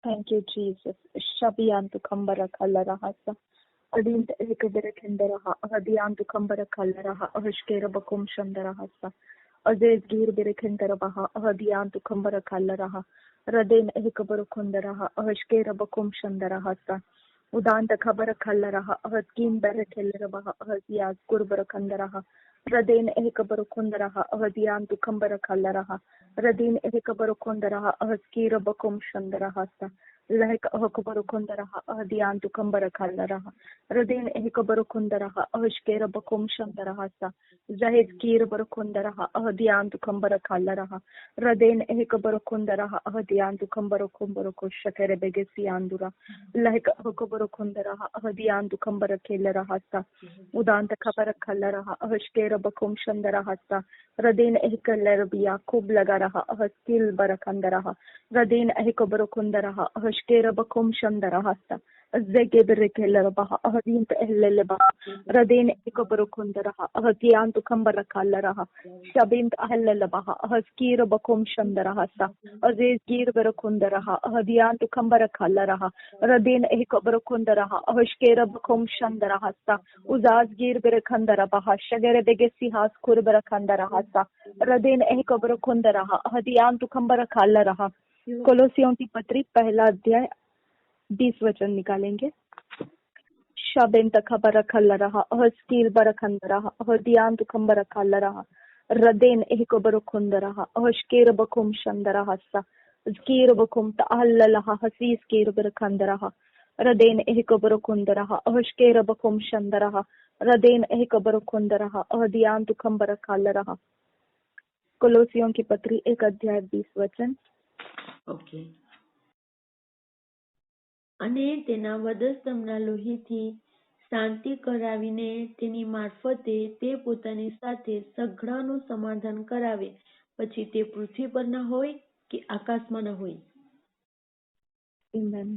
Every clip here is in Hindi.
Thank you, Jesus. Shabiyantu kambara kallarahasa. Adint ekabere kenderaha. Ahadiyantu kambara kallaraha. Ahashkera bakum shandarahasa. Aziz gir bere kenderabaha. Ahadiyantu kambara kallaraha. Radin ekabara kundaraha. Ahashkera bakum shandarahasa. Udanta khabara kallaraha. Ahadkin bere kellerabaha. Ahadiyaz kurbara kandaraha. Radin ekabara kundaraha. Ahadiyantu kambara kallaraha. Radin ehikabaru kondaraha ahaskira bakum shandarahasa. Lahik ahakabaru kondaraha ahadiyantu kambara kallaraha. Radin ehikabaru kondaraha ahashkera bakum shandarahasa. Zahid kir baru kondaraha ahadiyantu kambara kallaraha. Radin ehikabaru kondaraha ahadiyantu kambara kumbaru koshakere begesi andura. Lahik ahakabaru kondaraha ahadiyantu kambara kellarahasa. Udanta khabara kallaraha ahashkera bakum shandarahasa. Radin ehikalarbiya kub laga ahskil barakandaraha. Radin ahikabarukundaraha. Ahashkera bakum shandarahasta. Zegebirikellarabaha. Ahadint ehlelebaha. Radin ahikabarukundaraha. Ahadiyantu kambarakallaraha. Shabint ahlelebaha. Ahskira bakum shandarahasta. Aziz gir barakundaraha. Ahadiyantu kambarakallaraha. Radin ahikabarukundaraha. Ahashkera bakum shandarahasta. Uzaz gir barakandarabaha. Shagere begesi has kur barakandarahasta. Radin ehikabarukundaraha. हदियांतु खंबरा खाला रहा। कोलोसियों की पत्री पहला अध्याय 20 वचन निकालेंगे। शबेंत खबरा खाला रहा। हस्कील बरखंद रहा। हदियांतु खंबरा खाला रहा। रदेन ehikabarukund रहा। हशकेर बकुम शंदरा हस्सा। ज़कीर बकुम ताहल्ला लहा। हसीस कीर बरखंद रहा। रदेन ehikabarukund रहा। हशकेर बकुम शंदरा। रदेन ehikabarukund रहा। हदियांतु खंबरा खाला रहा। कोलोसियों की पत्री 1 अध्याय 20 वचन। ઓકે. અને તેના વધસ્તંભના લોહીથી શાંતિ કરાવીને તેની મારફતે તે પોતાની સાથે સઘળાનું સમાધાન કરાવે, પછી તે પૃથ્વી પરના હોય કે આકાશમાંના હોય. Amen.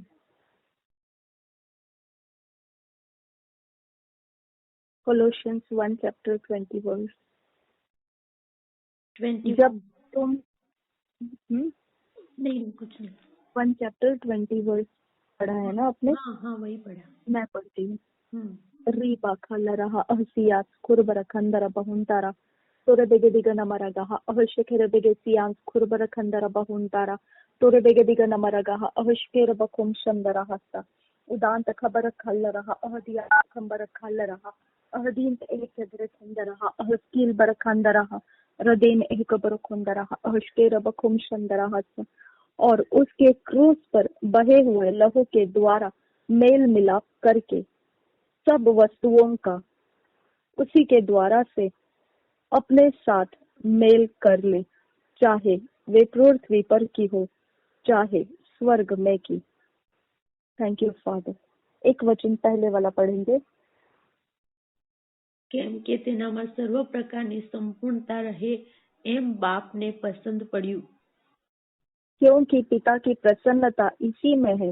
Colossians 1 chapter 20 verse. 20 जब तुम नहीं कुछ नहीं. 1 chapter 20 verse पढ़ा है ना आपने? हाँ वही पढ़ा. मैं पढ़ती हूँ। रीबा खाला रहा अहसियात कुर्बरा खंदरा बहुंतारा तोरे बेगे दिगा नमरगाहा अहशकेर बेगे सियांस कुर्बरा खंदरा बहुंतारा तोरे बेगे दिगा नमरगाहा अहशकेर बकुम शंदरा हस्ता उदांत खबर खाला रहा अहदिया खंबर खाला रहा अहदीन एक जदरे खंदरा अहस्कील बर खंदरा रदेन एक बर खंदरा अहशकेर बकुम शंदरा हस्ता और उसके क्रूस पर बहे हुए लहू के द्वारा मेल मिलाप करके सब वस्तुओं का उसी के द्वारा से अपने साथ मेल कर ले, चाहे वे पृथ्वी पर की हो चाहे स्वर्ग में की। Thank you father. एक वचन पहले वाला पढ़ेंगे। કેમ કે તેનામાં સર્વ પ્રકારની સંપૂર્ણતા રહે એમ બાપને પસંદ પડ્યું, क्योंकि पिता की प्रसन्नता इसी में है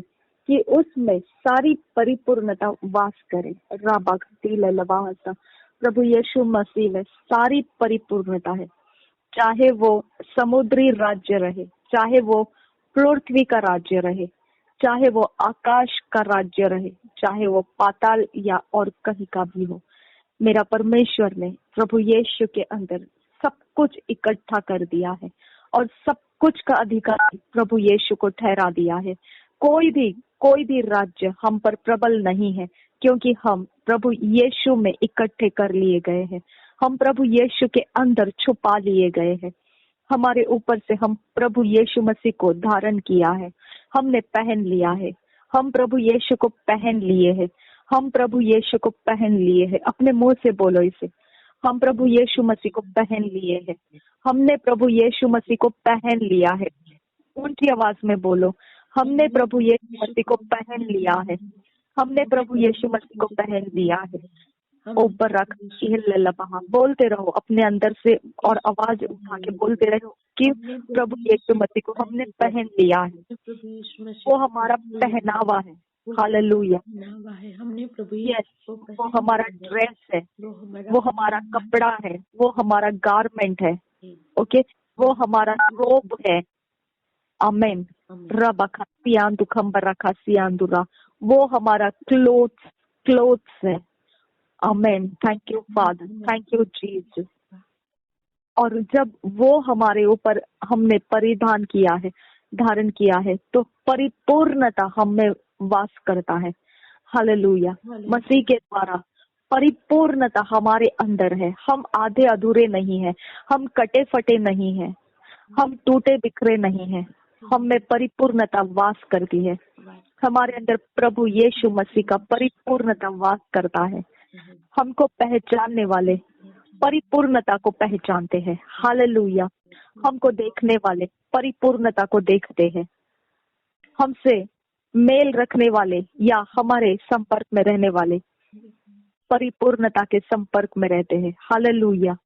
कि उसमें सारी परिपूर्णता वास करे। प्रभु यीशु मसीह में सारी परिपूर्णता है, चाहे वो समुद्री राज्य रहे, चाहे वो पृथ्वी का राज्य रहे, चाहे वो आकाश का राज्य रहे, चाहे वो पाताल या और कहीं का भी हो। मेरा परमेश्वर ने प्रभु यीशु के अंदर सब कुछ इकट्ठा कर दिया है और सब कुछ का अधिकार प्रभु यीशु को ठहरा दिया है। कोई भी राज्य हम पर प्रबल नहीं है, क्योंकि हम प्रभु यीशु में इकट्ठे कर लिए गए हैं। हम प्रभु यीशु के अंदर छुपा लिए गए हैं। हमारे ऊपर से हम प्रभु यीशु मसीह को धारण किया है, हमने पहन लिया है। हम प्रभु यीशु को पहन लिए हैं। हम प्रभु यीशु को पहन लिए हैं। अपने मुंह से बोलो इसे, हम प्रभु यीशु मसीह को पहन लिए हैं। हमने प्रभु यीशु मसीह को पहन लिया है। ऊंची आवाज में बोलो, हमने प्रभु यीशु मसीह को पहन लिया है। हमने प्रभु यीशु मसीह को पहन लिया है। ऊपर रख बोलते रहो अपने अंदर से और आवाज उठा के बोलते रहो कि प्रभु यीशु मसीह को हमने पहन लिया है। वो हमारा पहनावा है। हालेलुया। हमने प्रभु वो हमारा ड्रेस है, वो हमारा कपड़ा है, वो हमारा गारमेंट है। ओके, वो हमारा रोब है। आमेन। रबा सियान दुखम्बर रखा सियान, वो हमारा क्लोथ्स है। Amen. Thank you father, thank you Jesus. और जब वो हमारे ऊपर हमने परिधान किया है, धारण किया है, तो परिपूर्णता हम में वास करता है। हालेलुया। मसीह के द्वारा परिपूर्णता हमारे अंदर है। हम आधे अधूरे नहीं है, हम कटे फटे नहीं है, हम टूटे बिखरे नहीं है। हम में परिपूर्णता वास करती है। हमारे अंदर प्रभु यीशु मसीह का परिपूर्णता वास करता है। हमको पहचानने वाले परिपूर्णता को पहचानते हैं। हालेलुया। हमको देखने वाले परिपूर्णता को देखते हैं। हमसे मेल रखने वाले या हमारे संपर्क में रहने वाले परिपूर्णता के संपर्क में रहते हैं। हालेलुया।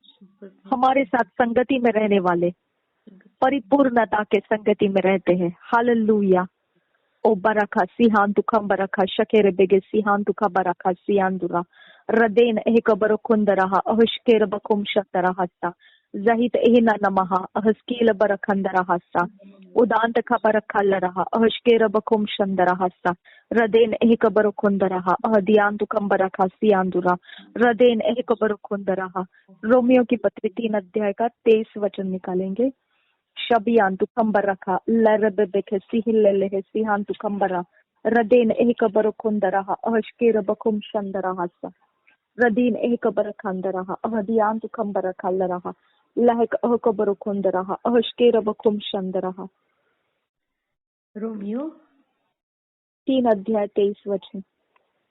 हमारे साथ संगति में रहने वाले परिपूर्णता के संगति में रहते हैं। हालेलुया। ओ बरखा सिहान दुखम बरखा शकेर बेगे सिहान दुखा बरखा सियान रदेन एक बरकुंदरहा अहश्केर बकुम शतरहस्ता जहित एना नमहा अहस्कील बरखंदरहस्ता उदांत खबरखल्लरहा अहश्केर बकुम शंदरहस्ता रदेन एक बरकुंदरहा अहदियान दुखम बरखा सियान रदेन एक बरकुंदरहा। रोमियो की पत्री 3 अध्याय का 23 वचन निकालेंगे। शबियान दुखम्बर रखा लरबेखे सिहिल्ले सिहान दुखम्बरा रदेन एक बरकुंदरहा अहश्केर बकुम शंदरहस्ता रदीन एक बरखंदरहा अहदियान दुखम्बर खल्लरहा लहक अहक बरकुंदरहा अहश्केर बकुम शंदरहा। रोमियो 3 अध्याय 23 वचन।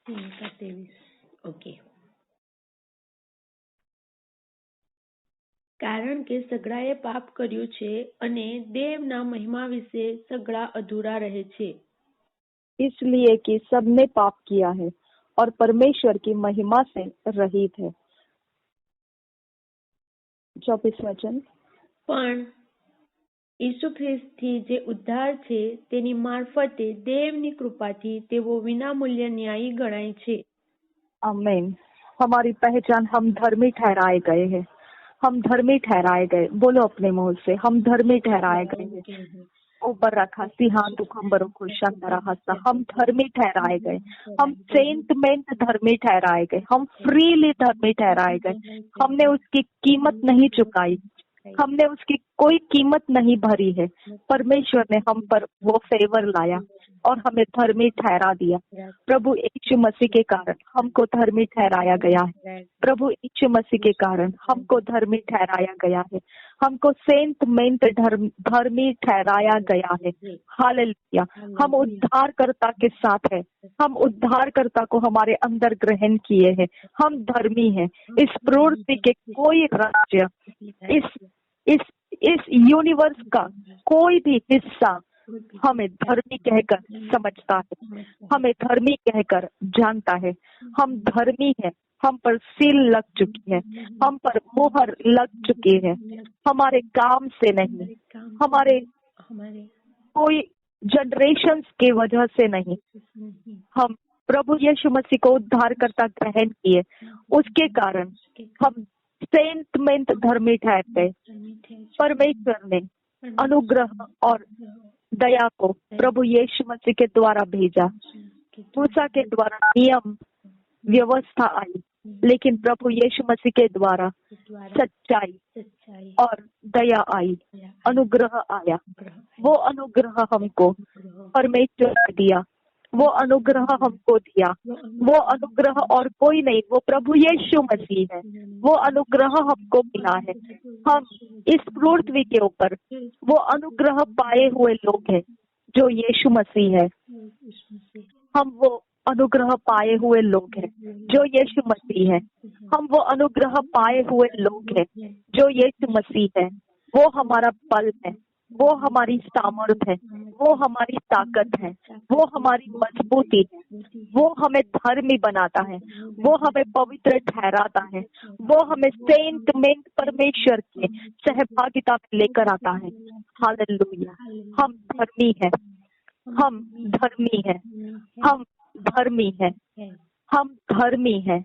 23 ઓકે। કારણ કે સગળાએ પાપ કર્યું છે અને દેવના મહિમા વિશે સગળા અધૂરા રહે છે। इसलिए कि सबने पाप किया है और परमेश्वर की महिमा से रहित है। 24 वचन। પણ ઈસુ ખ્રિસ્તથી જે ઉદ્ધાર છે તેની મારફતે દેવની કૃપાથી તેઓ વિનામૂલ્ય ન્યાયી ગણાય છે। आमीन। हमारी पहचान हम धर्मी ठहराए गए हैं। हम धर्मी ठहराए गए। बोलो अपने मुंह से, हम धर्मी ठहराए गए हैं। ऊपर रखा सिहान दुखम्बरों को शंदरहस्ता। हम धर्मी ठहराए गए। हम सेंटमेंट धर्मी ठहराए गए। हम फ्रीली धर्मी ठहराए गए। हमने उसकी कीमत नहीं चुकाई, हमने उसकी कोई कीमत नहीं भरी है। परमेश्वर ने हम पर वो फेवर लाया और हमें धर्मी ठहरा दिया। प्रभु यीशु मसीह के कारण हमको धर्मी ठहराया गया है। प्रभु यीशु मसीह के कारण हमको धर्मी ठहराया गया है। हमको सेंटमेंट धर्मी ठहराया गया है। हालेलुया। हम उद्धारकर्ता के साथ है। हम उद्धारकर्ता को हमारे अंदर ग्रहण किए हैं। हम धर्मी हैं। इस पृथ्वी के कोई राज्य, इस यूनिवर्स का कोई भी हिस्सा हमें धर्मी कहकर समझता है, हमें धर्मी कहकर जानता है। हम धर्मी हैं। हम पर सील लग चुकी है, हम पर मोहर लग चुकी है। हमारे काम से नहीं, हमारे कोई जनरेशंस की वजह से नहीं, हम प्रभु यीशु मसीह को उद्धारकर्ता ग्रहण किए, उसके कारण हम सेंटमेंट धर्मी ठहरते। परमेश्वर ने अनुग्रह और दया को प्रभु यीशु मसीह के द्वारा भेजा। मूसा के द्वारा नियम व्यवस्था आई, लेकिन प्रभु यीशु मसीह के द्वारा सच्चाई और दया आई, अनुग्रह आया। वो अनुग्रह हमको परमेश्वर ने दिया, वो अनुग्रह हमको दिया। वो अनुग्रह और कोई नहीं, वो प्रभु यीशु मसीह है। वो अनुग्रह हमको मिला है। हम इस पृथ्वी के ऊपर वो अनुग्रह पाए हुए लोग हैं जो यीशु मसीह है। हम वो अनुग्रह पाए हुए लोग हैं जो यीशु मसीह है। हम वो अनुग्रह पाए हुए लोग हैं जो यीशु मसीह है। वो हमारा बल है, वो हमारी सामर्थ है, वो हमारी ताकत है, वो हमारी मजबूती है। वो हमें धर्मी बनाता है, वो हमें पवित्र ठहराता है, वो हमें सेंटमेंट परमेश्वर के सहभागिता में लेकर आता है। हालेलुया। हम धर्मी हैं, हम धर्मी हैं, हम धर्मी हैं, हम धर्मी हैं।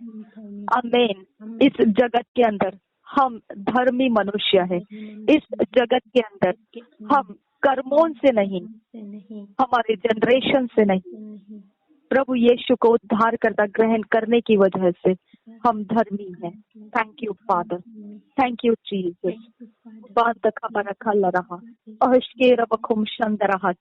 आमीन। इस जगत के अंदर हम धर्मी मनुष्य है। इस जगत के अंदर हम कर्मों से नहीं, हमारे जनरेशन से नहीं, प्रभु यीशु को उद्धार करता ग्रहण करने की वजह से हम धर्मी हैं। Thank you father, thank you Jesus. बांत खबर खल रहा अहश्केर बखुम शंद रहा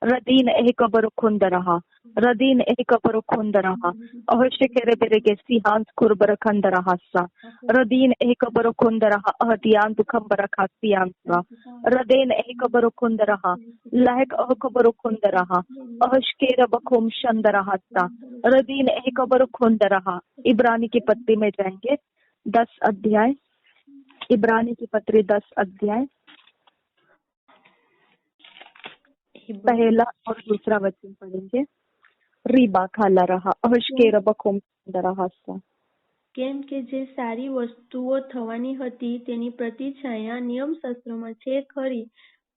रदीन एक बर खुंद रहा रदीन एक बर खुंद रहा अहश्केर बेरे के सिहांस कुरबर खंद रहा सा रदीन एक बर खुंद रहा अहदियान दुखम बरखा सियांसा रदेन एक बर खुंद रहा लहक अहक बर खुंद रहा अहश्केर बखुम शंद रहा सा रदीन एक बर खुंद रहा। इब्रानी की पत्री में जाएंगे 10 अध्याय, इब्रानी की पत्री 10 अध्याय, पहला और दूसरा वचन पढ़ेंगे। રીબા ખાલા રહા અહશ્કેર બખુમ દરહાસા। કેમ કે જે સારી વસ્તુઓ થવાની હતી તેની પ્રતિછાયા નિયમશાસ્ત્રમાં છે ખરી,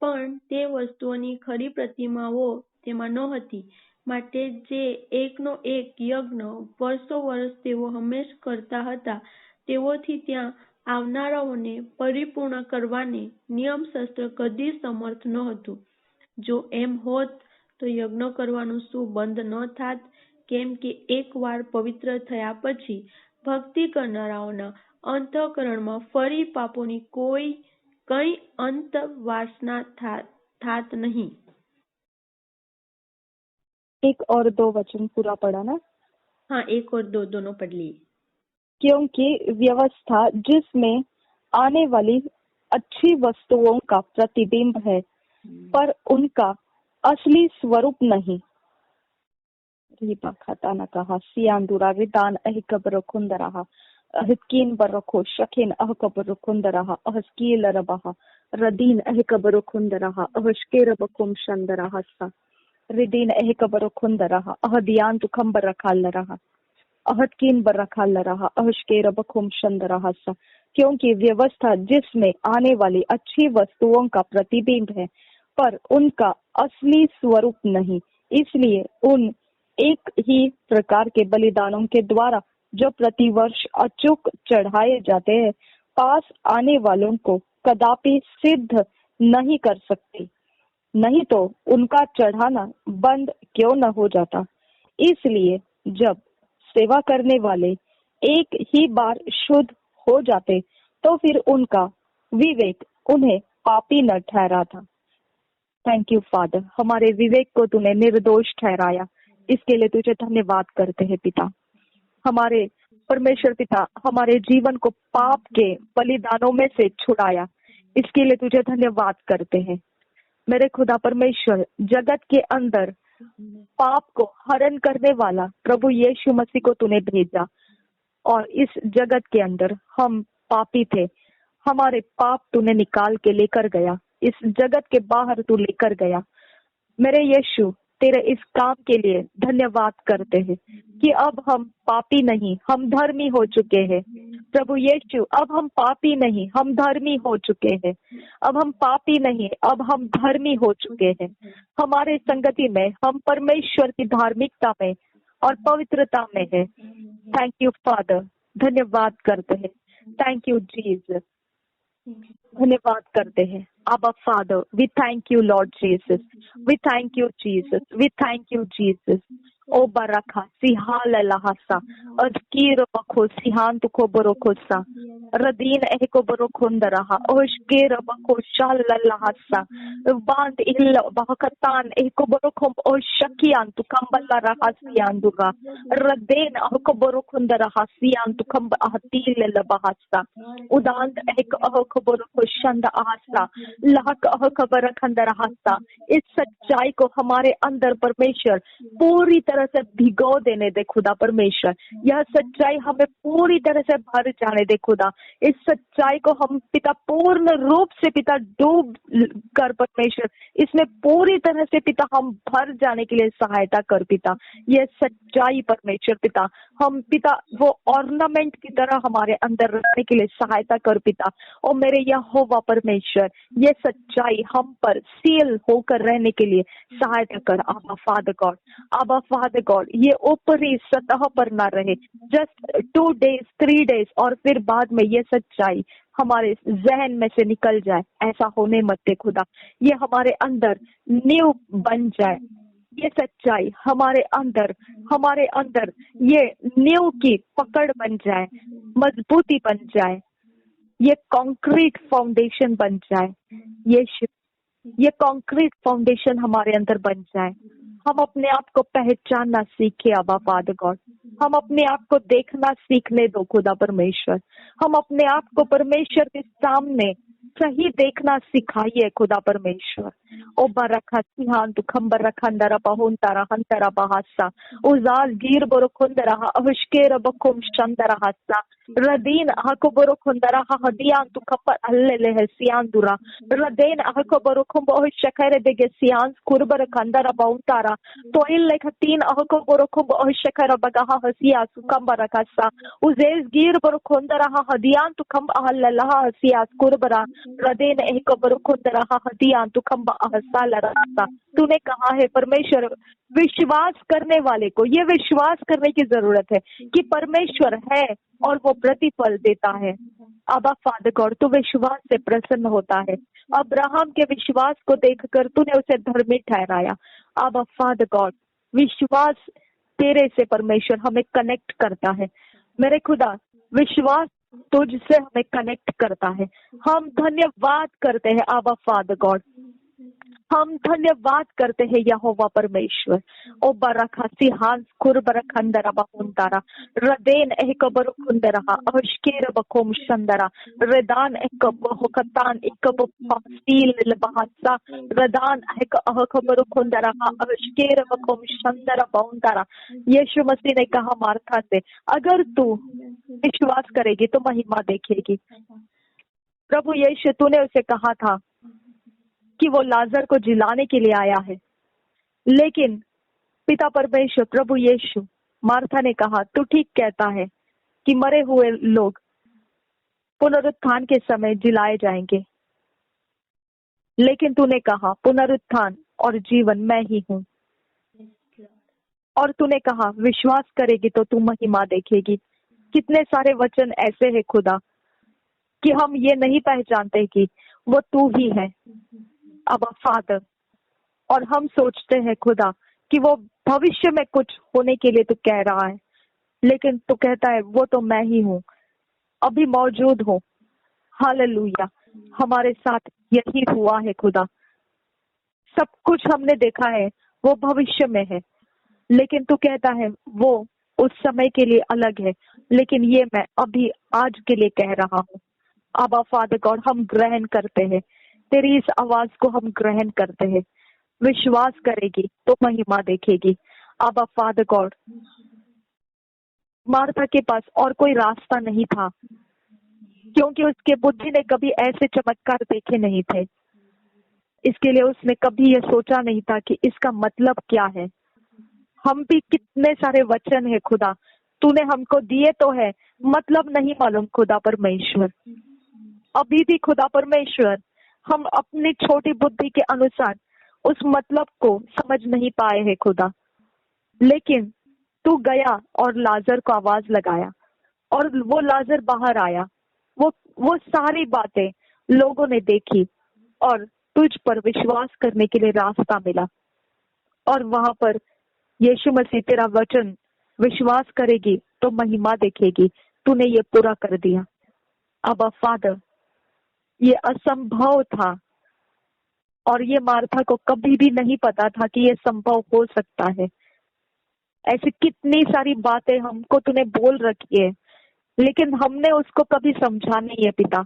પણ તે વસ્તુઓની ખરી પ્રતિમાઓ તેમાં નહોતી, માટે જે એકનો એક યજ્ઞ વર્ષો વર્ષ તેઓ હંમેશ કરતા હતા તેઓથી ત્યાં આવનારાઓને પરિપૂર્ણ કરવાને નિયમશાસ્ત્ર કદી સમર્થ નહોતું। જો એમ હોત તો યજ્ઞ કરવાનું શું બંધ ન થાત? કેમ કે એક વાર પવિત્ર થયા પછી ભક્તિ કરનારાઓના અંતઃકરણમાં ફરી પાપોની કઈ અંત વાસના થાત નહીં। एक और 2 वचन पूरा पढ़ा ना? हाँ, 1 और 2 दोनों पढ़ लिए। क्योंकि व्यवस्था जिसमें आने वाली अच्छी वस्तुओं का प्रतिबिंब है, पर उनका असली स्वरूप नहीं। रीबा खाता न कहा सियांदुरा रिदान अहिकबर खुंद रहा अहकीन बरखो शकिन अहकबर खुंद रहा अहस्कील रबहा रदीन अहिकबर खुंद रहा अहश्केर बकुम शंद रहा सा रिदीन अहिकबर खुंद रहा अहदियान तुखंबर रखाल रहा अहदकीन बर रखाल रहा अहश्केर बकुम शंद रहा सा। क्योंकि व्यवस्था जिसमें आने वाली अच्छी वस्तुओं का प्रतिबिंब है, पर उनका असली स्वरूप नहीं, इसलिए उन एक ही प्रकार के बलिदानों के द्वारा जो प्रतिवर्ष अचूक चढ़ाए जाते हैं, पास आने वालों को कदापि सिद्ध नहीं कर सकते, नहीं तो उनका चढ़ाना बंद क्यों न हो जाता। इसलिए जब सेवा करने वाले एक ही बार शुद्ध हो जाते तो फिर उनका विवेक उन्हें पापी न ठहराता। थैंक यू फादर, हमारे विवेक को तूने निर्दोष ठहराया, इसके लिए तुझे धन्यवाद करते हैं पिता। हमारे परमेश्वर पिता, हमारे जीवन को पाप के बलिदानों में से छुड़ाया, इसके लिए तुझे धन्यवाद करते हैं। मेरे खुदा परमेश्वर, जगत के अंदर पाप को हरण करने वाला प्रभु यीशु मसीह को तूने भेजा, और इस जगत के अंदर हम पापी थे, हमारे पाप तूने निकाल के लेकर गया, इस जगत के बाहर तू लेकर गया। मेरे यीशु, तेरे इस काम के लिए धन्यवाद करते हैं कि अब हम पापी नहीं, हम धर्मी हो चुके हैं। प्रभु यीशु, अब हम पापी नहीं, हम धर्मी हो चुके हैं। अब हम पापी नहीं, अब हम धर्मी हो चुके हैं। हमारे संगति में हम परमेश्वर की धार्मिकता में और पवित्रता में है। थैंक यू फादर, धन्यवाद करते हैं। थैंक यू जीसस, धन्यवाद करते हैं। Abba Father, we thank you Lord Jesus, we thank you Jesus, we thank you Jesus। ओ बरखा सिहाल लहसा अदकीर बखो सिहान तुको बरोखोसा रदीन एको बरोखुंद रहा ओशकेर बखो शाल लहसा बांध इल बहकतान एको बरोखम ओ शकियान तु कंबला रहा सियान दुगा रदेन अको बरोखुंद रहा सियान तु कंब अहतील लबहसा उदान एक अको बरोखो शंद आसा लहक अको बरखंद रहा। इस सच्चाई को हमारे अंदर परमेश्वर पूरी तरह से भिगो देने दे खुदा परमेश्वर। यह सच्चाई हमें पूरी तरह से भर जाने दे खुदा। इस सच्चाई को हम पिता पूर्ण रूप से पिता डूब कर परमेश्वर इसमें पूरी तरह से पिता हम भर जाने के लिए सहायता कर पिता। यह सच्चाई परमेश्वर पिता हम पिता वो ऑर्नामेंट की तरह हमारे अंदर रखने के लिए सहायता कर पिता। और मेरे यहोवा परमेश्वर ये सच्चाई हम पर सील होकर रहने के लिए सहायता कर। आबा फादर गॉड, आबा फादर फादर गॉड ये ऊपरी सतह पर ना रहे, जस्ट 2 days 3 days और फिर बाद में ये सच्चाई हमारे जहन में से निकल जाए। ऐसा होने मत दे खुदा, ये हमारे अंदर नींव बन जाए, ये सच्चाई हमारे अंदर ये नींव की पकड़ बन जाए, मजबूती बन जाए, ये कंक्रीट फाउंडेशन बन जाए। ये कंक्रीट फाउंडेशन हमारे अंदर बन जाए। हम अपने आप को पहचानना सीखे अबा फादर गॉड, हम अपने आप को देखना सीखने दो खुदा परमेश्वर, हम अपने आप को परमेश्वर के सामने सही देखना सिखाइए खुदा परमेश्वर। ओ बरखा सिहान तु खंबर रखंदरा पहुंतरा हंतरा बहासा उजाल गिर बोरो खुंदरा अहुष्केर बकुम शंदरा हसा रदीन हको बोरो खुंदरा हदियान तु खपर अल्लेले है सियान दुरा रदेन हको बोरो खुम बहु शखरे देगे सियान कुरबर खंदरा पहुंतरा तो इन लेख 3 हको बोरो खुम बहु शखरा बगा हसिया सुकंबर रखसा उजेल गिर बोरो खुंदरा हदियान तु खम अल्लेला हसिया कुरबरा रदेन एक बरुखुंदरा हदियान तु खम अहसाला रास्ता। तूने कहा है परमेश्वर विश्वास करने वाले को ये विश्वास करने की जरूरत है कि परमेश्वर है और वो प्रतिफल देता है। अबा फादर गॉड तू विश्वास से प्रसन्न होता है। अब्राहम के विश्वास को देखकर तूने उसे धर्मी ठहराया। अबा फादर गॉड विश्वास तेरे से परमेश्वर हमें कनेक्ट करता है। मेरे खुदा विश्वास तुझसे हमें कनेक्ट करता है। हम धन्यवाद करते हैं आबा फादर गॉड, हम धन्यवाद करते हैं यहोवा परमेश्वर। ओ बरखा सिहान खुरबर खंदरा बहुंतरा रदेन एक बरुखुंदरा अहष्केर बकोम शंदरा रदान एक बहुकतान एक बफील बहासा रदान एक अहक बरुखुंदरा अहष्केर बकोम शंदरा बहुंतरा। यीशु मसीह ने कहा मार्था से, अगर तू विश्वास करेगी तो महिमा देखेगी। प्रभु यीशु तूने उसे कहा था कि वो लाजर को जिलाने के लिए आया है, लेकिन पिता परमेश्वर प्रभु यीशु मार्था ने कहा तू ठीक कहता है कि मरे हुए लोग पुनरुत्थान के समय जिलाए जाएंगे, लेकिन तूने कहा पुनरुत्थान और जीवन मैं ही हूँ। और तूने कहा विश्वास करेगी तो तू महिमा देखेगी। कितने सारे वचन ऐसे हैं खुदा कि हम ये नहीं पहचानते कि वो तू ही है अबा फादर, और हम सोचते हैं खुदा कि वो भविष्य में कुछ होने के लिए तू कह रहा है, लेकिन तू कहता है वो तो मैं ही हूँ, अभी मौजूद हूँ। हालेलुया, हमारे साथ यही हुआ है खुदा। सब कुछ हमने देखा है वो भविष्य में है, लेकिन तू कहता है वो उस समय के लिए अलग है, लेकिन ये मैं अभी आज के लिए कह रहा हूँ। अबा फादर गॉड हम ग्रहण करते हैं, तेरी इस आवाज को हम ग्रहण करते हैं। विश्वास करेगी तो महिमा देखेगी। अबा फादर गॉड मार्था के पास और कोई रास्ता नहीं था, क्योंकि उसके बुद्धि ने कभी ऐसे चमत्कार देखे नहीं थे। इसके लिए उसने कभी ये सोचा नहीं था कि इसका मतलब क्या है। हम भी कितने सारे वचन है खुदा तूने हमको दिए तो है, मतलब नहीं मालूम खुदा परमेश्वर। अभी भी खुदा परमेश्वर हम अपनी छोटी बुद्धि के अनुसार उस मतलब को समझ नहीं पाए हैं खुदा, लेकिन तू गया और लाजर को आवाज लगाया और वो लाजर बाहर आया। वो सारी बातें लोगों ने देखी और तुझ पर विश्वास करने के लिए रास्ता मिला। और वहां पर यीशु मसीह तेरा वचन विश्वास करेगी तो महिमा देखेगी, तूने ये पूरा कर दिया। अबा फादर ये असंभव था और ये मार्था को कभी भी नहीं पता था कि ये संभव हो सकता है। ऐसी कितनी सारी बातें हमको तूने बोल रखी है, लेकिन हमने उसको कभी समझा नहीं है पिता।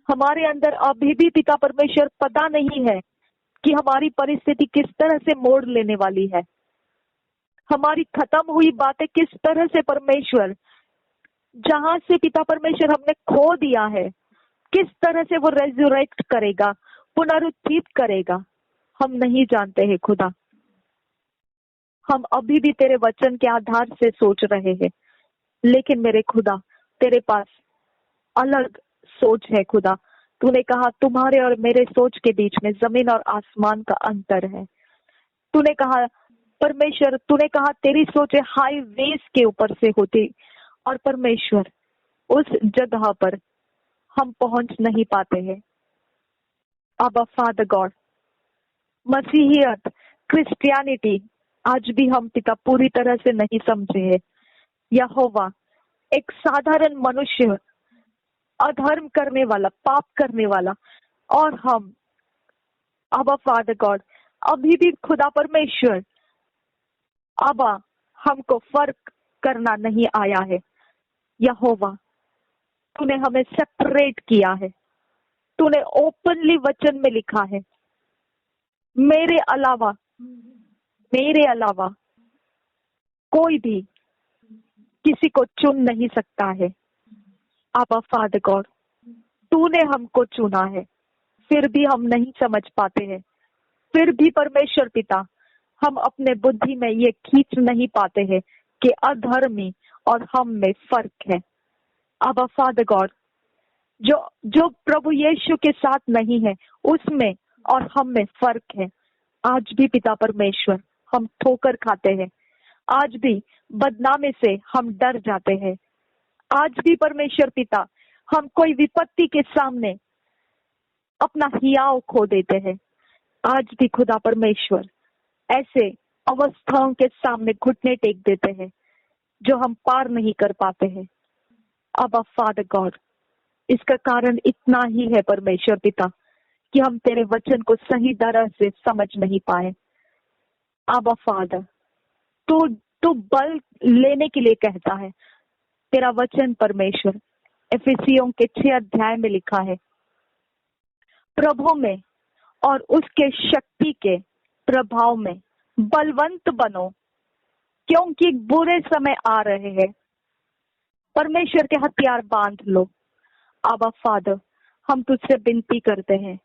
हमारे अंदर अभी भी पिता परमेश्वर पता नहीं है कि हमारी परिस्थिति किस तरह से मोड़ लेने वाली है, हमारी खत्म हुई बातें किस तरह से परमेश्वर जहां से पिता परमेश्वर हमने खो दिया है किस तरह से वो रेजुरेक्ट करेगा, पुनरुत्थित करेगा, हम नहीं जानते हैं खुदा। हम अभी भी तेरे वचन के आधार से सोच रहे हैं, लेकिन मेरे खुदा तेरे पास अलग सोच है खुदा। तूने कहा तुम्हारे और मेरे सोच के बीच में जमीन और आसमान का अंतर है। तूने कहा परमेश्वर तूने कहा तेरी सोच हाईवेज के ऊपर से होती, और परमेश्वर उस जगह पर हम पहुंच नहीं पाते हैं। अब फादर गॉड, मसीहियत, क्रिश्चियनिटी आज भी हम पिता पूरी तरह से नहीं समझे हैं। यहोवा एक साधारण मनुष्य, अधर्म करने वाला, पाप करने वाला, और हम अब फादर गॉड अभी भी खुदा परमेश्वर अब हमको फर्क करना नहीं आया है। यहोवा तूने हमें सेपरेट किया है, तूने ओपनली वचन में लिखा है, मेरे अलावा कोई भी किसी को चुन नहीं सकता है। आबा फादर गॉड, तूने हमको चुना है, फिर भी हम नहीं समझ पाते हैं। फिर भी परमेश्वर पिता हम अपने बुद्धि में ये खींच नहीं पाते हैं कि अधर्मी और हम में फर्क है। आबा फादर गॉड, जो प्रभु यीशु के साथ नहीं है उसमें और हम में फर्क है। आज भी पिता परमेश्वर हम ठोकर खाते हैं, आज भी बदनामी से हम डर जाते हैं, आज भी परमेश्वर पिता हम कोई विपत्ति के सामने अपना हियाव खो देते हैं। आज भी खुदा परमेश्वर ऐसे अवस्थाओं के सामने घुटने टेक देते हैं जो हम पार नहीं कर पाते हैं। अब फादर गॉड, इसका कारण इतना ही है परमेश्वर पिता कि हम तेरे वचन को सही तरह से समझ नहीं पाए। अब फादर, तू बल लेने के लिए कहता है। तेरा वचन परमेश्वर एफिसियों के 6 अध्याय में लिखा है, प्रभु में और उसके शक्ति के प्रभाव में बलवंत बनो, क्योंकि बुरे समय आ रहे हैं। परमेश्वर के हथियार बांध लो। आबा फादर, हम तुझसे विनती करते हैं।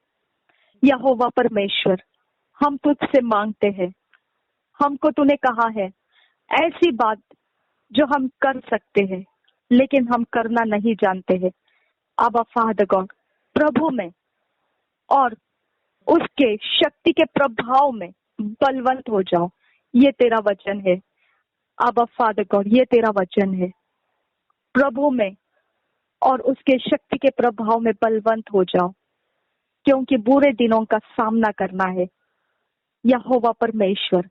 यहोवा परमेश्वर, हम तुझसे मांगते हैं, हमको तूने कहा है ऐसी बात जो हम कर सकते हैं लेकिन हम करना नहीं जानते हैं। आबा फादर गॉड, प्रभु में और उसके शक्ति के प्रभाव में बलवंत हो जाओ, ये तेरा वचन है। आबा फादर गॉड, ये तेरा वचन है। प्रभु में और उसके शक्ति के प्रभाव में बलवंत हो जाओ, क्योंकि बुरे दिनों का सामना करना है। यहोवा परमेश्वर,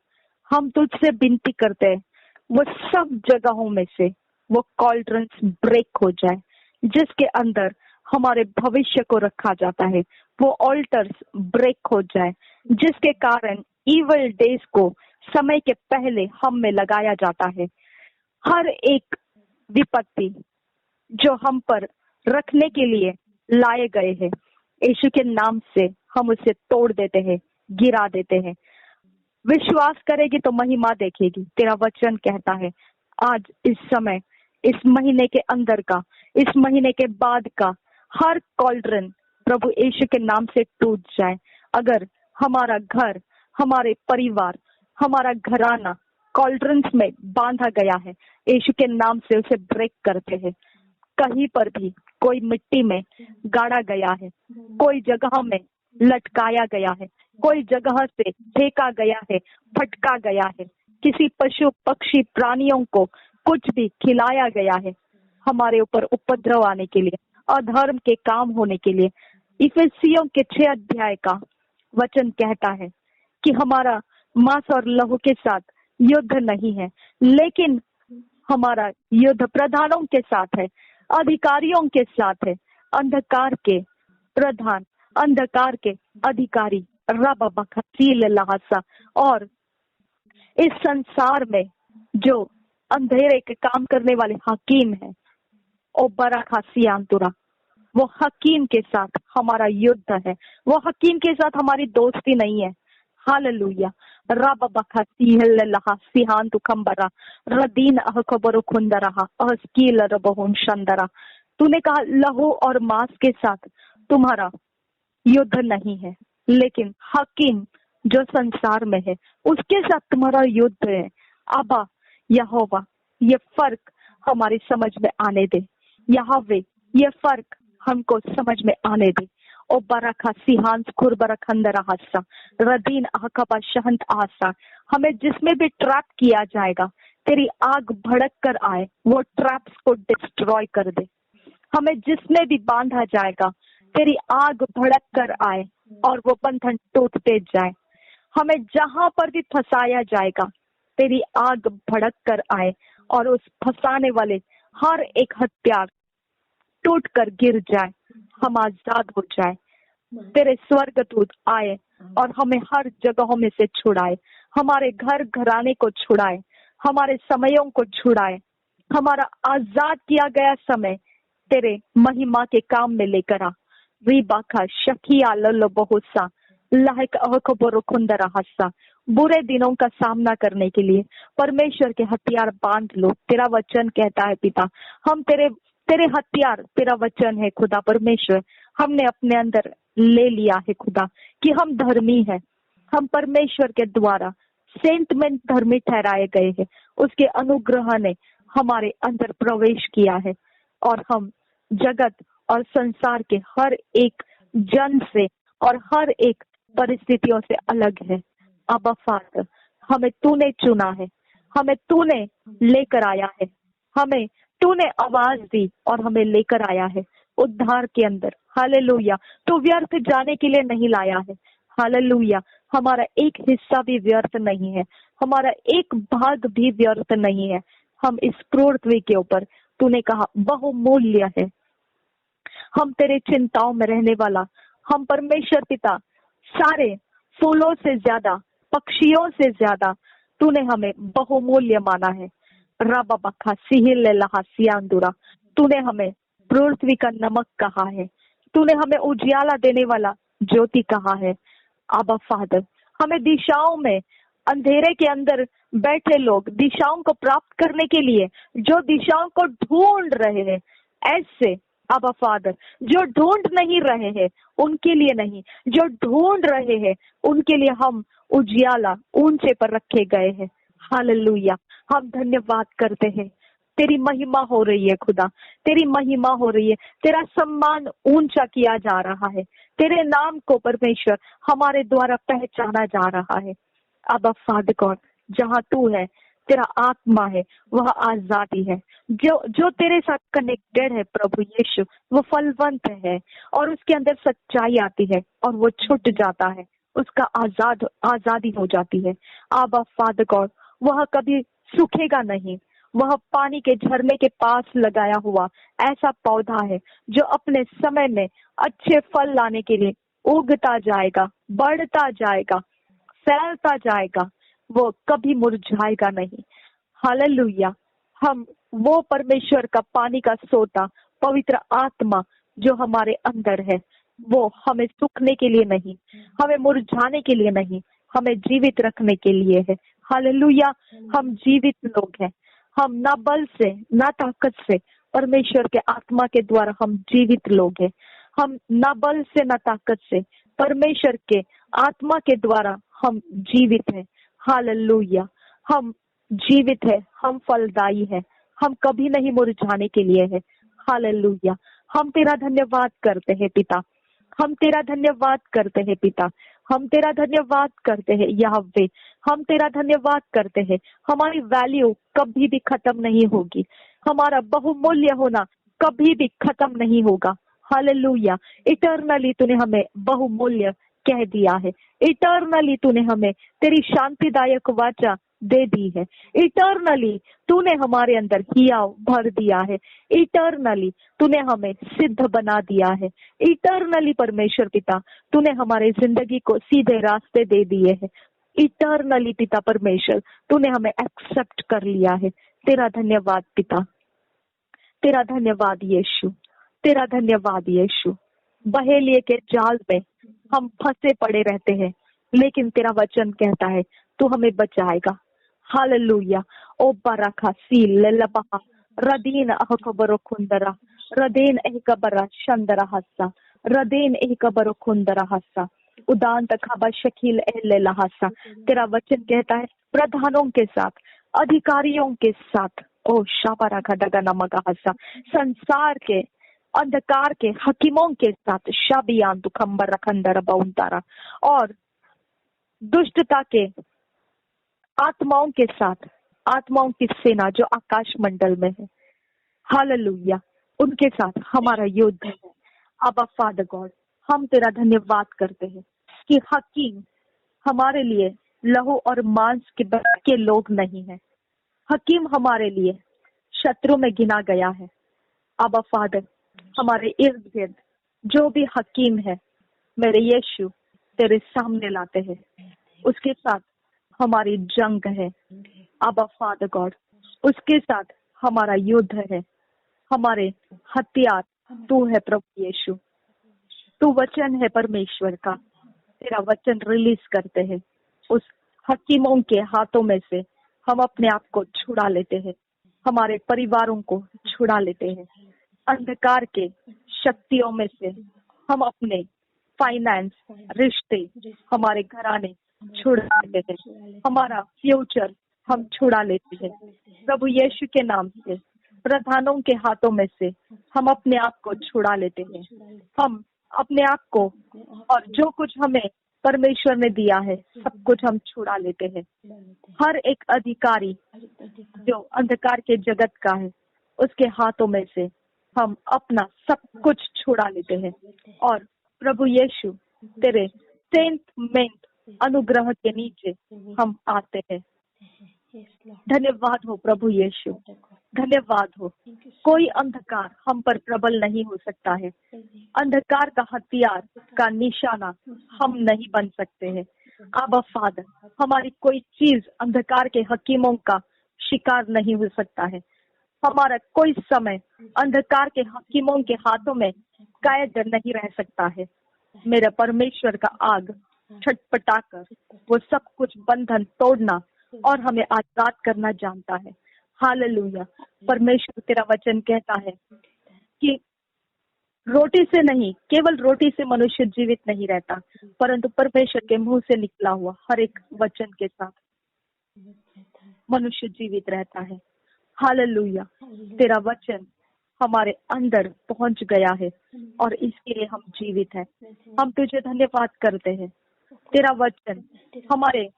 हम तुझसे विनती करते हैं, वो सब जगहों में से वो कॉल्ड्रन्स ब्रेक हो जाए जिसके अंदर हमारे भविष्य को रखा जाता है। वो ऑल्टर्स ब्रेक हो जाए जिसके कारण इविल डेज को समय के पहले हम में लगाया जाता है। हर एक विपत्ति जो हम पर रखने के लिए लाए गए हैं, यीशु के नाम से हम उसे तोड़ देते हैं, गिरा देते हैं। विश्वास करेगी तो महिमा देखेगी। तेरा वचन कहता है आज इस समय, इस महीने के अंदर का, इस महीने के बाद का हर कॉल्ड्रन प्रभु यीशु के नाम से टूट जाए। अगर हमारा घर, हमारे परिवार, हमारा घराना कॉल्ड्रन्स में बांधा गया है, यीशु के नाम से उसे ब्रेक करते हैं। कहीं पर भी कोई मिट्टी में गाड़ा गया है, कोई जगह में लटकाया गया है, कोई जगह से फेंका गया है, फटका गया है, किसी पशु पक्षी प्राणियों को कुछ भी खिलाया गया है हमारे ऊपर उपद्रव आने के लिए, अधर्म के काम होने के लिए। इफिसियों के 6 अध्याय का वचन कहता है कि हमारा मांस और लहू के साथ युद्ध नहीं है, लेकिन हमारा युद्ध प्रधानों के साथ है, अधिकारियों के साथ है, अंधकार के प्रधान, अंधकार के अधिकारी और इस संसार में जो अंधेरे के काम करने वाले हकीम है, ओ बरा खासियांतुरा, वो हकीम के साथ हमारा युद्ध है। वो हकीम के साथ हमारी दोस्ती नहीं है। हालेलुया। रब बखसी लहा सिहान तु खंबरा रदीन अहखबरु खुंदरा अहस्कील रबहुन शंदरा। तूने कहा लहू और मांस के साथ तुम्हारा युद्ध नहीं है, लेकिन हकीम जो संसार में है उसके साथ तुम्हारा युद्ध है। आबा यहोवा, ये फर्क हमारी समझ में आने दे। यहोवे, ये फर्क हमको समझ में आने दे। ओ बरखा सिहांस खुर बरखंदर हासा रदीन अहकबा शहंत आसा। हमें जिसमें भी ट्रैप किया जाएगा तेरी आग भड़क कर आए, वो ट्रैप्स को डिस्ट्रॉय कर दे। हमें जिसमें भी बांधा जाएगा तेरी आग भड़क कर आए और वो बंधन टूटते जाए। हमें जहां पर भी फंसाया जाएगा तेरी आग भड़क कर आए और उस फंसाने वाले हर एक हथियार टूट कर गिर जाए, हम आजाद हो जाए। तेरे स्वर्गदूत आए और हमें हर जगहों में से छुड़ाए, हमारे घर घराने को छुड़ाए, हमारे समयों को छुड़ाए, हमारा आजाद किया गया समय तेरे महिमा के काम में लेकर आ। रीबाखा शकिया ललो बहुसा लाहक अहकबरो खुंदरा हस्सा। बुरे दिनों का सामना करने के लिए परमेश्वर के हथियार बांध लो। तेरा वचन कहता है पिता, हम तेरे हथियार तेरा वचन है खुदा परमेश्वर, हमने अपने अंदर ले लिया है खुदा कि हम धर्मी हैं, हम परमेश्वर के द्वारा सेंटमेंट धर्मी ठहराए गए हैं। उसके अनुग्रह ने हमारे अंदर प्रवेश किया है और हम जगत और संसार के हर एक जन से और हर एक परिस्थितियों से अलग है। अब्बा फादर, हमें तूने चुना है, हमें तूने लेकर आया है, हमें तूने आवाज दी और हमें लेकर आया है उद्धार के अंदर। हालेलुया। तो व्यर्थ जाने के लिए नहीं लाया है। हालेलुया। हमारा एक हिस्सा भी व्यर्थ नहीं है, हमारा एक भाग भी व्यर्थ नहीं है। हम इस पृथ्वी के ऊपर तूने कहा बहुमूल्य है। हम तेरे चिंताओं में रहने वाला, हम परमेश्वर पिता सारे फूलों से ज्यादा, पक्षियों से ज्यादा तूने हमें बहुमूल्य माना है। रबा बखा सिहिल लहा सियांदुरा, तूने हमें पृथ्वी का नमक कहा है, तूने हमें उजियाला देने वाला ज्योति कहा है। आबा फादर, हमें दिशाओं में अंधेरे के अंदर बैठे लोग दिशाओं को प्राप्त करने के लिए जो दिशाओं को ढूंढ रहे हैं, ऐसे आबा फादर जो ढूंढ नहीं रहे हैं उनके लिए नहीं, जो ढूंढ रहे हैं उनके लिए हम उजियाला ऊंचे पर रखे गए हैं। हालेलुया। हम धन्यवाद करते हैं, तेरी महिमा हो रही है खुदा, तेरी महिमा हो रही है, तेरा सम्मान ऊंचा किया जा रहा है, तेरे नाम को परमेश्वर हमारे द्वारा पहचाना जा रहा है। अब फादर गॉड, जहाँ तू है, तेरा आत्मा है, वह आजादी है। जो तेरे साथ कनेक्टेड है प्रभु यीशु, वो फलवंत है और उसके अंदर सच्चाई आती है और वो छूट जाता है, उसका आजादी हो जाती है। आबा फादर गॉड, वह कभी सूखेगा नहीं, वह पानी के झरने के पास लगाया हुआ ऐसा पौधा है जो अपने समय में अच्छे फल लाने के लिए उगता जाएगा, बढ़ता जाएगा, फैलता जाएगा, वो कभी मुरझाएगा नहीं। हालेलुया। हम वो परमेश्वर का पानी का सोता पवित्र आत्मा जो हमारे अंदर है, वो हमें सूखने के लिए नहीं, हमें मुरझाने के लिए नहीं, हमें जीवित रखने के लिए है। हालेलुया। हम जीवित लोग हैं, हम ना बल से ना ताकत से, परमेश्वर के आत्मा के द्वारा हम जीवित लोग हैं। हम ना बल से ना ताकत से, परमेश्वर के आत्मा के द्वारा हम जीवित हैं। हालेलुया। हम जीवित है, हम फलदायी है, हम कभी नहीं मुरझाने के लिए है। हालेलुया। हम तेरा धन्यवाद करते हैं पिता, हम तेरा धन्यवाद करते हैं पिता, हम तेरा धन्यवाद करते हैं यहोवे, हम तेरा धन्यवाद करते हैं। हमारी वैल्यू कभी भी खत्म नहीं होगी, हमारा बहुमूल्य होना कभी भी खत्म नहीं होगा। हालेलुया। इटर्नली तूने हमें बहुमूल्य कह दिया है, इटर्नली तूने हमें तेरी शांतिदायक वाचा दे दी है, इटर्नली तूने हमारे अंदर हियाव भर दिया है, इटर्नली तूने हमें सिद्ध बना दिया है, इटर्नली परमेश्वर पिता तूने हमारे जिंदगी को सीधे रास्ते दे दिए हैं, इटर्नली पिता परमेश्वर तूने हमें एक्सेप्ट कर लिया है। तेरा धन्यवाद पिता, तेरा धन्यवाद यीशु, तेरा धन्यवाद यीशु। बहेलिए के जाल में हम फंसे पड़े रहते हैं, लेकिन तेरा वचन कहता है तू हमें बचाएगा। हालेलुया। ओ बरखा सील ललबहा रदीन अहकबरो खुंदरा रदेन एहकबरा शंदरा हस्सा रदेन एहकबरो खुंदरा हस्सा उदान तखाबा शकील एहलेला हस्सा। तेरा वचन कहता है प्रधानों के साथ, अधिकारियों के साथ, ओ शाबरा खडगा नमगा हस्सा, संसार के अंधकार के हकीमों के साथ शाबियान दुखंबर रखंदर बाउंतारा, और दुष्टता के आत्माओं के साथ, आत्माओं की सेना जो आकाश मंडल में है, हालेलुया, उनके साथ हमारा युद्ध है। अब्बा फादर गॉड, हम तेरा धन्यवाद करते हैं कि हकीम हमारे लिए लहू और मांस के लोग नहीं है। हकीम हमारे लिए शत्रु में गिना गया है। अब्बा फादर, हमारे इर्द गिर्द जो भी हकीम है, मेरे यीशु तेरे सामने लाते हैं। उसके साथ हमारी जंग है। अब्बा फादर गॉड, उसके साथ हमारा युद्ध है। हमारे हथियार तू है प्रभु यीशु। तू वचन है परमेश्वर का। तेरा वचन रिलीज करते हैं। उस हकीमों के हाथों में से हम अपने आप को छुड़ा लेते हैं। हमारे परिवारों को छुड़ा लेते हैं। अंधकार के शक्तियों में से हम अपने फाइनेंस, रिश्ते, हमारे घराने छुड़ा लेते हैं। हमारा फ्यूचर हम छुड़ा लेते हैं प्रभु यीशु के नाम से। प्रधानों के हाथों में से हम अपने आप को छुड़ा लेते हैं। हम अपने आप को और जो कुछ हमें परमेश्वर ने दिया है, सब कुछ हम छुड़ा लेते हैं। हर एक अधिकारी जो अंधकार के जगत का है, उसके हाथों में से हम अपना सब कुछ छुड़ा लेते हैं। और प्रभु यीशु तेरे सेंट अनुग्रह के नीचे हम आते हैं। धन्यवाद हो प्रभु यीशु, धन्यवाद हो। कोई अंधकार हम पर प्रबल नहीं हो सकता है। अंधकार का हथियार का निशाना हम नहीं बन सकते हैं। अब्बा फादर, हमारी कोई चीज अंधकार के हकीमों का शिकार नहीं हो सकता है। हमारा कोई समय अंधकार के हकीमों के हाथों में कैद नहीं रह सकता है। मेरे परमेश्वर का आग छटपटाकर वो सब कुछ बंधन तोड़ना और हमें आजाद करना जानता है। हालेलुया। परमेश्वर तेरा वचन कहता है कि रोटी से नहीं, केवल रोटी से मनुष्य जीवित नहीं रहता, परंतु परमेश्वर के मुंह से निकला हुआ हर एक वचन के साथ मनुष्य जीवित रहता है। हालेलुया। तेरा वचन हमारे अंदर पहुंच गया है और इसके लिए हम जीवित हैं। हम तुझे धन्यवाद करते हैं। तेरा वचन हमारे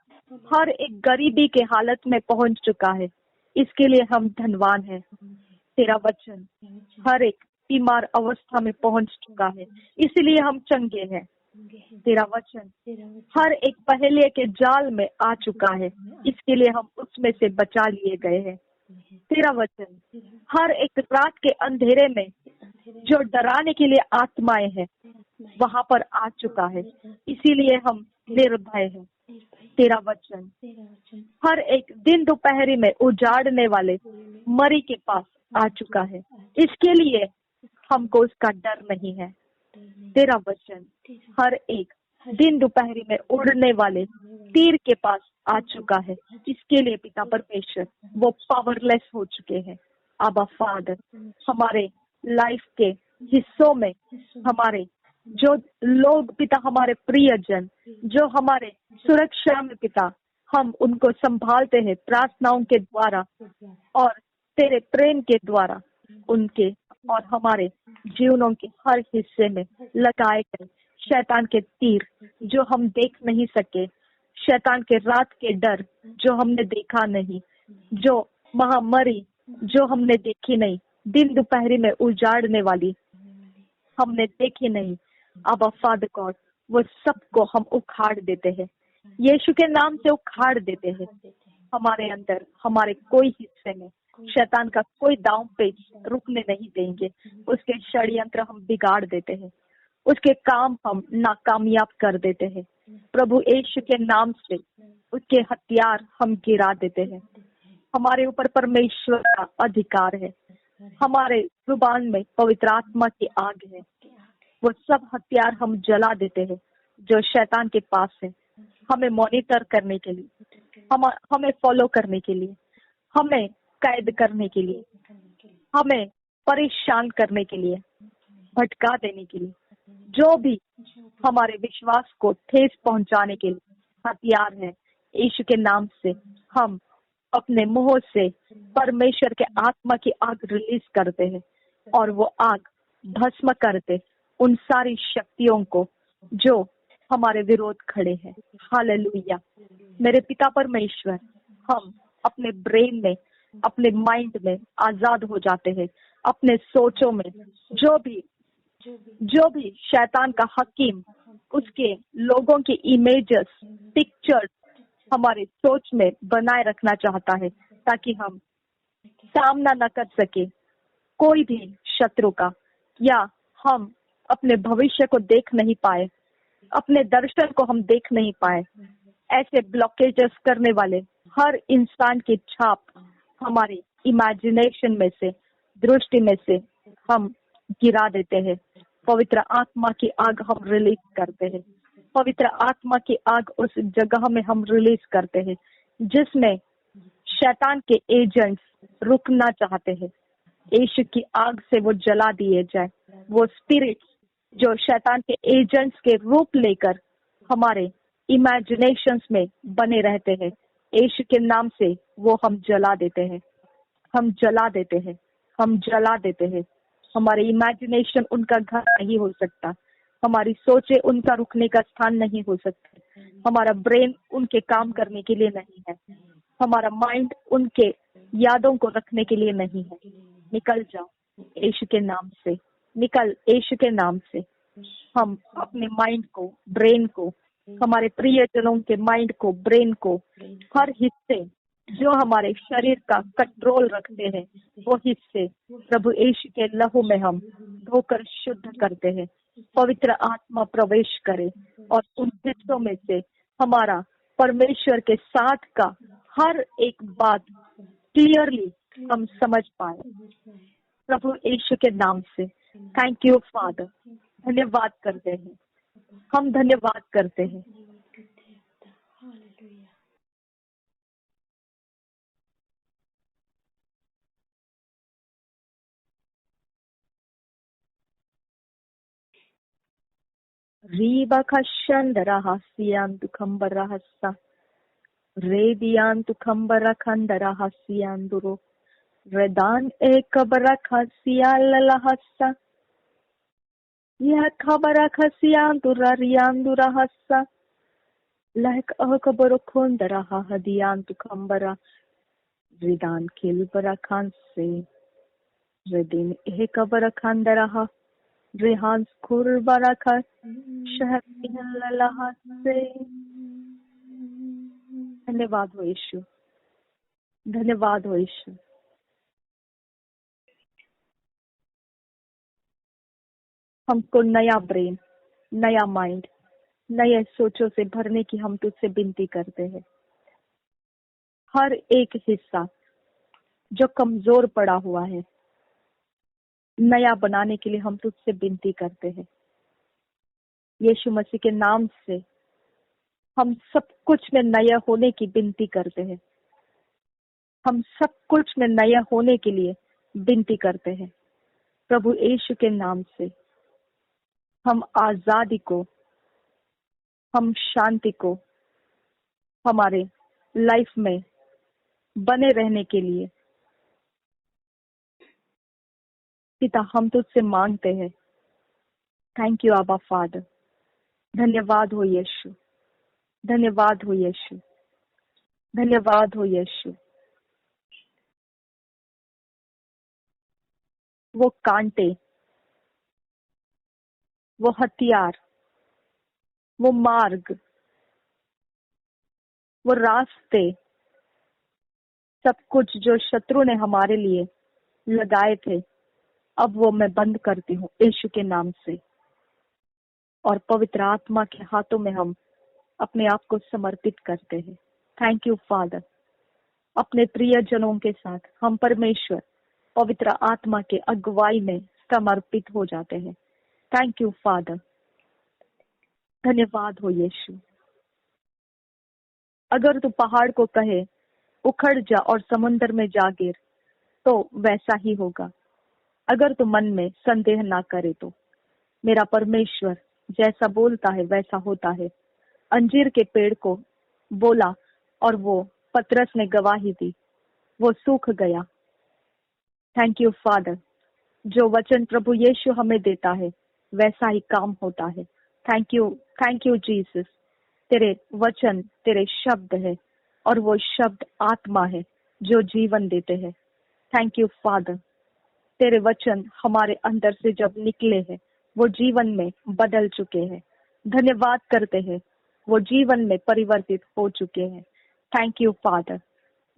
हर एक गरीबी के हालत में पहुंच चुका है, इसके लिए हम धनवान हैं। तेरा वचन हर एक बीमार अवस्था में पहुंच चुका है, इसलिए हम चंगे हैं। तेरा वचन हर एक पहेलिए के जाल में आ चुका है, इसके लिए हम उसमें से बचा लिए गए हैं। तेरा वचन हर एक रात के अंधेरे में जो डराने के लिए आत्माएं हैं, वहां पर आ चुका है, इसीलिए हम निर्भय हैं। तेरा वचन हर एक दिन दोपहरी में उजाड़ने वाले मरी के पास आ चुका है, इसके लिए हमको उसका डर नहीं है। तेरा वचन हर एक दिन दोपहरी में उड़ने वाले तीर के पास आ चुका है, इसके लिए पिता परमेश्वर वो पावरलेस हो चुके हैं। अब्बा फादर, हमारे लाइफ के हिस्सों में हमारे जो लोग पिता, हमारे प्रियजन जो हमारे सुरक्षा में पिता, हम उनको संभालते हैं प्रार्थनाओं के द्वारा और तेरे प्रेम के द्वारा। उनके और हमारे जीवनों के हर हिस्से में लगाए गए शैतान के तीर जो हम देख नहीं सके, शैतान के रात के डर जो हमने देखा नहीं, जो महामारी जो हमने देखी नहीं, दिन दोपहरी में उजाड़ने वाली हमने देखी नहीं, अब्बा फादर गॉड, वो सबको हम उखाड़ देते हैं, यीशु के नाम से उखाड़ देते हैं। हमारे अंदर, हमारे कोई हिस्से में शैतान का कोई दांव पेच रुकने नहीं देंगे। उसके षड्यंत्र हम बिगाड़ देते हैं, उसके काम हम नाकामयाब कर देते हैं। प्रभु यीशु के नाम से उसके हथियार हम गिरा देते हैं। हमारे ऊपर परमेश्वर का अधिकार है, हमारे जुबान में पवित्र आत्मा की आग है। वो सब हथियार हम जला देते हैं जो शैतान के पास है, हमें मॉनिटर करने के लिए, हमें फॉलो करने के लिए, हमें कैद करने के लिए, हमें परेशान करने के लिए, भटका देने के लिए, जो भी हमारे विश्वास को ठेस पहुंचाने के लिए हथियार है, यीशु के नाम से हम अपने मुंह से परमेश्वर के आत्मा की आग रिलीज करते हैं और वो आग भस्म कर दे उन सारी शक्तियों को जो हमारे विरोध खड़े हैं। हालेलुया। मेरे पिता परमेश्वर, हम अपने ब्रेन में, अपने माइंड में आजाद हो जाते हैं। अपने सोचों में जो भी शैतान का हकीम उसके लोगों की इमेजेस, पिक्चर्स हमारे सोच में बनाए रखना चाहता है, ताकि हम सामना न कर सके कोई भी शत्रु का, या हम अपने भविष्य को देख नहीं पाए, अपने दर्शन को हम देख नहीं पाए। ऐसे ब्लॉकेजेस करने वाले हर इंसान की छाप हमारी इमेजिनेशन में से, दृष्टि में से हम गिरा देते हैं। पवित्र आत्मा की आग हम रिलीज करते हैं। पवित्र आत्मा की आग उस जगह में हम रिलीज करते हैं जिसमें शैतान के एजेंट्स रुकना चाहते हैं। यीशु की आग से वो जला दिए जाए। वो स्पिरिट्स जो शैतान के एजेंट्स के रूप लेकर हमारे इमेजिनेशंस में बने रहते हैं, यीशु के नाम से वो हम जला देते हैं। हम जला देते हैं। हम जला देते हैं। हमारे इमेजिनेशन उनका घर नहीं हो सकता। हमारी सोचे उनका रुकने का स्थान नहीं हो सकता। हमारा ब्रेन उनके काम करने के लिए नहीं है। हमारा माइंड उनके यादों को रखने के लिए नहीं है। निकल जाओ यीशु के नाम से। निकल यीशु के नाम से। हम अपने माइंड को, ब्रेन को, हमारे प्रियजनों के माइंड को, ब्रेन को, हर हिस्से जो हमारे शरीर का कंट्रोल रखते हैं, वो हिस्से प्रभु यीशु के लहू में हम धोकर शुद्ध करते हैं। पवित्र आत्मा प्रवेश करे और उन हिस्सों में से हमारा परमेश्वर के साथ का हर एक बात क्लियरली हम समझ पाए। प्रभु यीशु के नाम से थैंक यू फादर। धन्यवाद करते हैं। हम धन्यवाद करते हैं। Riba kashandara hasiyandu kambara hassa. Rediyandu kambara kandara hasiyanduro. Redan ekabara kasiyalala hassa. Yah kabara kasiyandura riyandura hassa. Like akabaro kondara hadiyandu kambara. Redan kilbara kanse. Redin ekabara kandara ha. रेहान स्कूल बराखा शहर से। धन्यवाद हो यीशु। धन्यवाद हो यीशु। हमको नया ब्रेन, नया माइंड, नए सोचों से भरने की हम तुझसे विनती करते हैं। हर एक हिस्सा जो कमजोर पड़ा हुआ है, नया बनाने के लिए हम तुझसे विनती करते हैं। यीशु मसीह के नाम से हम सब कुछ में नया होने की विनती करते हैं। हम सब कुछ में नया होने के लिए विनती करते हैं। प्रभु यीशु के नाम से हम आजादी को, हम शांति को हमारे लाइफ में बने रहने के लिए पिता हम तुझसे मांगते हैं। थैंक यू आबा फादर। धन्यवाद हो यीशु। धन्यवाद हो यीशु। धन्यवाद हो यीशु। वो कांटे, वो हथियार, वो मार्ग, वो रास्ते, सब कुछ जो शत्रु ने हमारे लिए लगाए थे, अब वो मैं बंद करती हूँ यीशु के नाम से। और पवित्र आत्मा के हाथों में हम अपने आप को समर्पित करते हैं। Thank you father. अपने प्रियजनों के साथ हम परमेश्वर पवित्र आत्मा के अगुवाई में समर्पित हो जाते हैं। Thank you father. धन्यवाद हो यीशु। अगर तू पहाड़ को कहे उखड़ जा और समुद्र में जा गिर, तो वैसा ही होगा। अगर तू मन में संदेह ना करे तो मेरा परमेश्वर जैसा बोलता है वैसा होता है। अंजीर के पेड़ को बोला और वो पतरस ने गवाही दी, वो सूख गया। Thank you father. जो वचन प्रभु यीशु हमें देता है वैसा ही काम होता है। Thank you Jesus. तेरे वचन तेरे शब्द है और वो शब्द आत्मा है जो जीवन देते हैं। Thank you father. तेरे वचन हमारे अंदर से जब निकले हैं वो जीवन में बदल चुके हैं। धन्यवाद करते हैं, वो जीवन में परिवर्तित हो चुके हैं। Thank you father.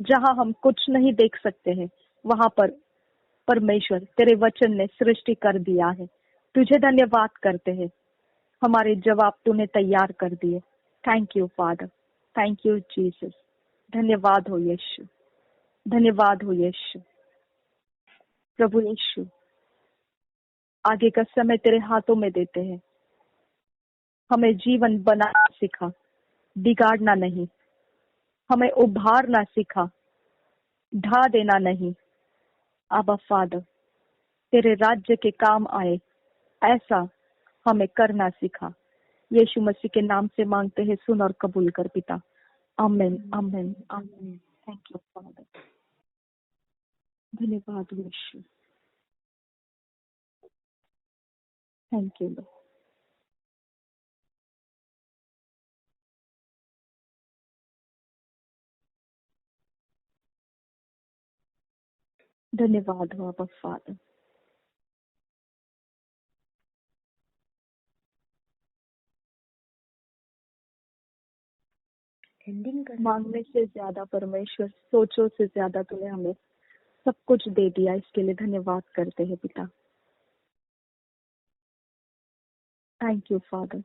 जहाँ हम कुछ नहीं देख सकते हैं वहां पर परमेश्वर तेरे वचन ने सृष्टि कर दिया है। तुझे धन्यवाद करते हैं, हमारे जवाब तूने तैयार कर दिए। Thank you father. Thank you Jesus. धन्यवाद हो यीशु, धन्यवाद हो यीशु। प्रभु यीशु, आगे का समय तेरे हाथों में देते हैं। हमें जीवन बनाना सिखा, बिगाड़ना नहीं। हमें उभारना सिखा, ढा देना नहीं। आबा फादर, तेरे राज्य के काम आए ऐसा हमें करना सिखा। यीशु मसीह के नाम से मांगते हैं, सुन और कबूल कर पिता। आमीन आमीन आमीन। Thank you father. धन्यवाद यीशु। Thank you Lord. धन्यवाद हो आबा फादर। एंडिंग कर मांगने से ज्यादा परमेश्वर, सोचो से ज्यादा तूने हमें सब कुछ दे दिया, इसके लिए धन्यवाद करते हैं पिता। Thank you father.